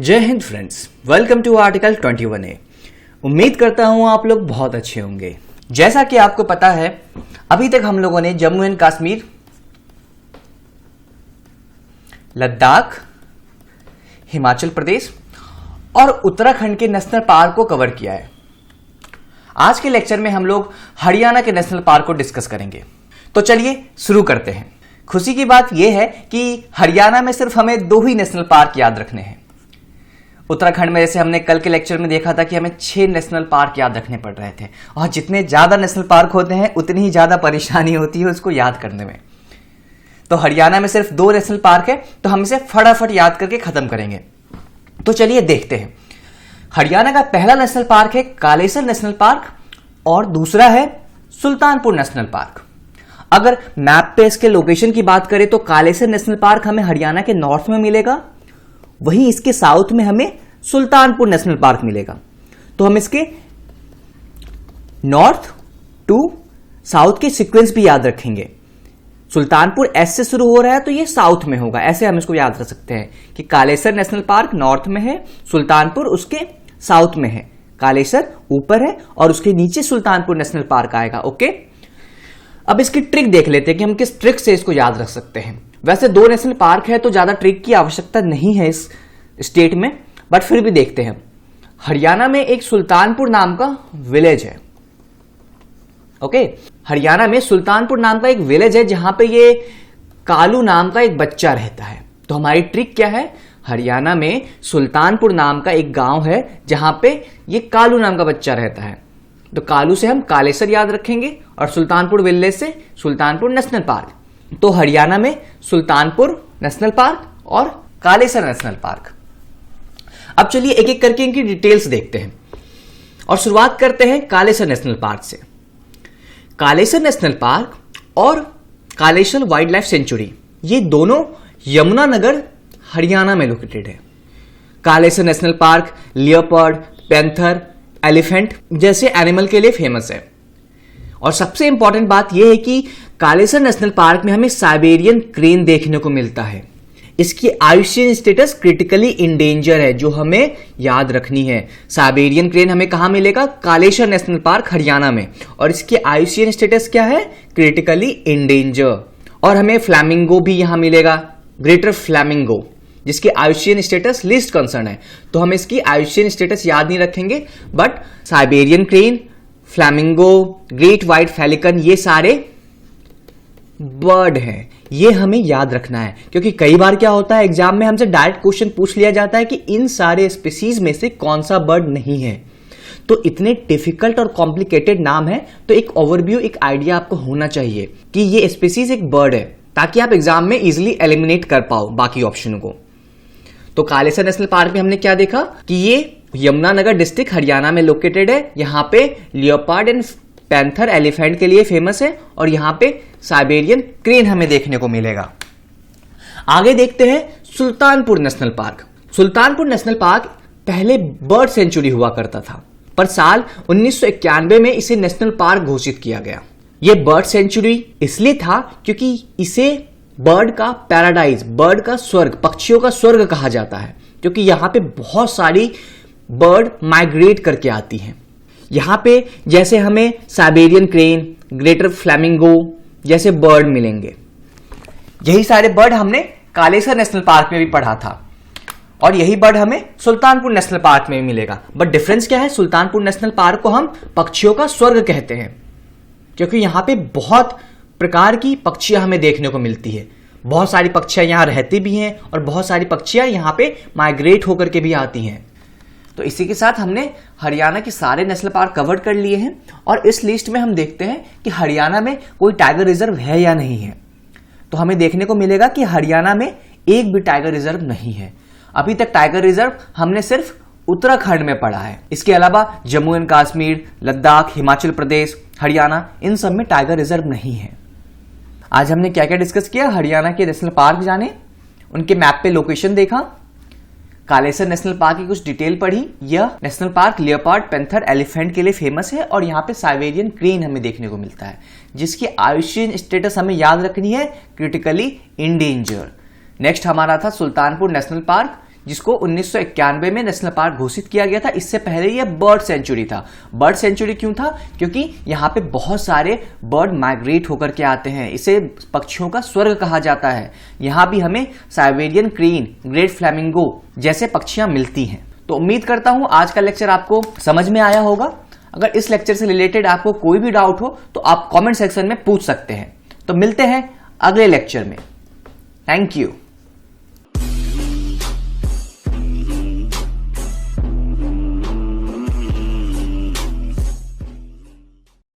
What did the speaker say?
जय हिंद friends, welcome to article 21A। उम्मीद करता हूं आप लोग बहुत अच्छे होंगे। जैसा कि आपको पता है, अभी तक हम लोगों ने जम्मू एंड कश्मीर, लद्दाख, हिमाचल प्रदेश और उत्तराखंड के नेशनल पार्क को कवर किया है। आज के लेक्चर में हम लोग हरियाणा के नेशनल पार्क को डिस्कस करेंगे। तो चलिए शुरू करते हैं। खुशी की बात यह है कि हरियाणा में सिर्फ हमें 2 ही नेशनल पार्क याद रखने हैं। उत्तराखंड में जैसे हमने कल के लेक्चर में देखा था कि हमें 6 नेशनल पार्क याद रखने पड़ रहे थे, और जितने ज्यादा नेशनल पार्क होते हैं उतनी ही ज्यादा परेशानी होती है उसको याद करने में। तो हरियाणा में सिर्फ 2 नेशनल पार्क है, तो हम इसे फटाफट याद करके खत्म करेंगे। तो चलिए देखते हैं। हरियाणा का पहला नेशनल पार्क है कालेसर नेशनल पार्क और दूसरा है सुल्तानपुर नेशनल पार्क। अगर मैप पे इसके लोकेशन की बात करें तो कालेसर नेशनल पार्क हमें हरियाणा के नॉर्थ में मिलेगा, वहीं इसके साउथ में हमें सुल्तानपुर नेशनल पार्क मिलेगा। तो हम इसके नॉर्थ टू साउथ के सीक्वेंस भी याद रखेंगे। सुल्तानपुर एस से शुरू हो रहा है तो ये साउथ में होगा, ऐसे हम इसको याद रख सकते हैं कि कालेसर नेशनल पार्क नॉर्थ में है, सुल्तानपुर उसके साउथ में है। कालेसर ऊपर है और उसके नीचे सुल्तानपुर नेशनल पार्क आएगा। ओके, अब इसकी ट्रिक देख लेते हैं कि हम किस ट्रिक से इसको याद रख सकते हैं। वैसे 2 नेशनल पार्क है तो ज्यादा ट्रिक की आवश्यकता नहीं है इस स्टेट में, बट फिर भी देखते हैं। हरियाणा में एक सुल्तानपुर नाम का विलेज है। ओके, हरियाणा में सुल्तानपुर नाम का एक विलेज है जहां पे ये कालू नाम का एक बच्चा रहता है। तो हमारी ट्रिक क्या है? हरियाणा में सुल्तानपुर नाम का एक गांव है जहां पे ये कालू नाम का बच्चा रहता है। तो कालू से हम कालेसर याद रखेंगे और सुल्तानपुर विलेज से सुल्तानपुर नेशनल पार्क। तो हरियाणा में सुल्तानपुर नेशनल पार्क और कालेसर नेशनल पार्क। अब चलिए एक एक करके इनकी डिटेल्स देखते हैं और शुरुआत करते हैं कालेसर नेशनल पार्क से। कालेसर नेशनल पार्क और कालेसर वाइल्ड लाइफ सेंचुरी ये दोनों यमुनानगर हरियाणा में लोकेटेड है। Kalesar national park leopard, panther, elephant जैसे एनिमल के लिए फेमस है। और सबसे इंपॉर्टेंट बात यह है कि कालेसर नेशनल पार्क में हमें साइबेरियन क्रेन देखने को मिलता है। इसकी आयुष्यन स्टेटस क्रिटिकली इंडेंजर है, जो हमें याद रखनी है। साइबेरियन क्रेन हमें कहां मिलेगा? कालेसर नेशनल पार्क हरियाणा में। और इसकी आयुष्यन स्टेटस क्या है? Critically endangered. और हमें फ्लैमिंगो भी यहां मिलेगा, ग्रेटर फ्लैमिंगो, जिसकी आयुष्यन स्टेटस लीस्ट कंसर्न है। तो हम इसकी आयुष्यन स्टेटस याद नहीं रखेंगे, but Siberian crane, flamingo, great white pelican ये सारे बर्ड हैं, ये हमें याद रखना है। क्योंकि कई बार क्या होता है, एग्जाम में हमसे डायरेक्ट क्वेश्चन पूछ लिया जाता है कि इन सारे स्पीसीज में से कौन सा बर्ड नहीं है। तो इतने डिफिकल्ट और कॉम्प्लिकेटेड नाम है, तो एक ओवरव्यू, एक आइडिया आपको होना चाहिए कि ये स्पीसीज एक बर्ड है, ताकि आप एग्जाम में इजिली एलिमिनेट कर पाओ बाकी ऑप्शनों को। तो कालेसर नेशनल पार्क में हमने क्या देखा कि ये यमुनानगर डिस्ट्रिक्ट हरियाणा में लोकेटेड है। यहां पे लियोपार्ड एंड पैंथर एलिफेंट के लिए फेमस है और यहां पे साइबेरियन क्रेन हमें देखने को मिलेगा। आगे देखते हैं Sultanpur national park. Sultanpur national park पहले बर्ड सेंचुरी हुआ करता था, पर साल 1991 में इसे नेशनल पार्क घोषित किया गया। यह बर्ड सेंचुरी इसलिए था क्योंकि इसे बर्ड का पैराडाइज, बर्ड का स्वर्ग, पक्षियों का स्वर्ग कहा जाता है, क्योंकि यहां पे बहुत सारी बर्ड माइग्रेट करके आती हैं। यहां पे जैसे हमें साइबेरियन क्रेन, ग्रेटर फ्लैमिंगो जैसे बर्ड मिलेंगे। यही सारे बर्ड हमने कालेसर नेशनल पार्क में भी पढ़ा था और यही बर्ड हमें सुल्तानपुर नेशनल पार्क में भी मिलेगा। बट डिफरेंस क्या है? सुल्तानपुर नेशनल पार्क को हम पक्षियों का स्वर्ग कहते हैं, क्योंकि यहां पे बहुत प्रकार की पक्षियां हमें देखने को मिलती है। बहुत सारी पक्षियां यहां रहती भी हैं और बहुत सारी पक्षियां यहां पे माइग्रेट होकर के भी आती हैं। तो इसी के साथ हमने हरियाणा के सारे नेशनल पार्क कवर कर लिए हैं और इस लिस्ट में हम देखते हैं कि हरियाणा में कोई टाइगर रिजर्व है या नहीं है। तो हमें देखने को मिलेगा कि हरियाणा में एक भी टाइगर रिजर्व नहीं है। अभी तक टाइगर रिजर्व हमने सिर्फ उत्तराखंड में पढ़ा है। इसके अलावा जम्मू एंड कश्मीर, लद्दाख, हिमाचल प्रदेश, हरियाणा, इन सब में टाइगर रिजर्व नहीं है। आज हमने क्या क्या डिस्कस किया? हरियाणा के नेशनल पार्क जाने, उनके मैप पे लोकेशन देखा, कालेसर नेशनल पार्क की कुछ डिटेल पढ़ी। यह national park leopard, panther, elephant के लिए फेमस है और यहाँ पे साइबेरियन क्रेन हमें देखने को मिलता है, जिसकी आयुष्यन स्टेटस हमें याद रखनी है, क्रिटिकली इंडेंजर। नेक्स्ट हमारा था सुल्तानपुर नेशनल पार्क। जिसको 1991 में नेशनल पार्क घोषित किया गया था। इससे पहले यह बर्ड सेंचुरी था। बर्ड सेंचुरी क्यों था? क्योंकि यहाँ पे बहुत सारे बर्ड माइग्रेट होकर के आते हैं। इसे पक्षियों का स्वर्ग कहा जाता है। यहाँ भी हमें साइबेरियन क्रेन, ग्रेट फ्लैमिंगो जैसे पक्षियां मिलती हैं। तो उम्मीद करता हूं आज का लेक्चर आपको समझ में आया होगा। अगर इस लेक्चर से रिलेटेड आपको कोई भी डाउट हो तो आप कमेंट सेक्शन में पूछ सकते हैं। तो मिलते हैं अगले लेक्चर में। Thank you.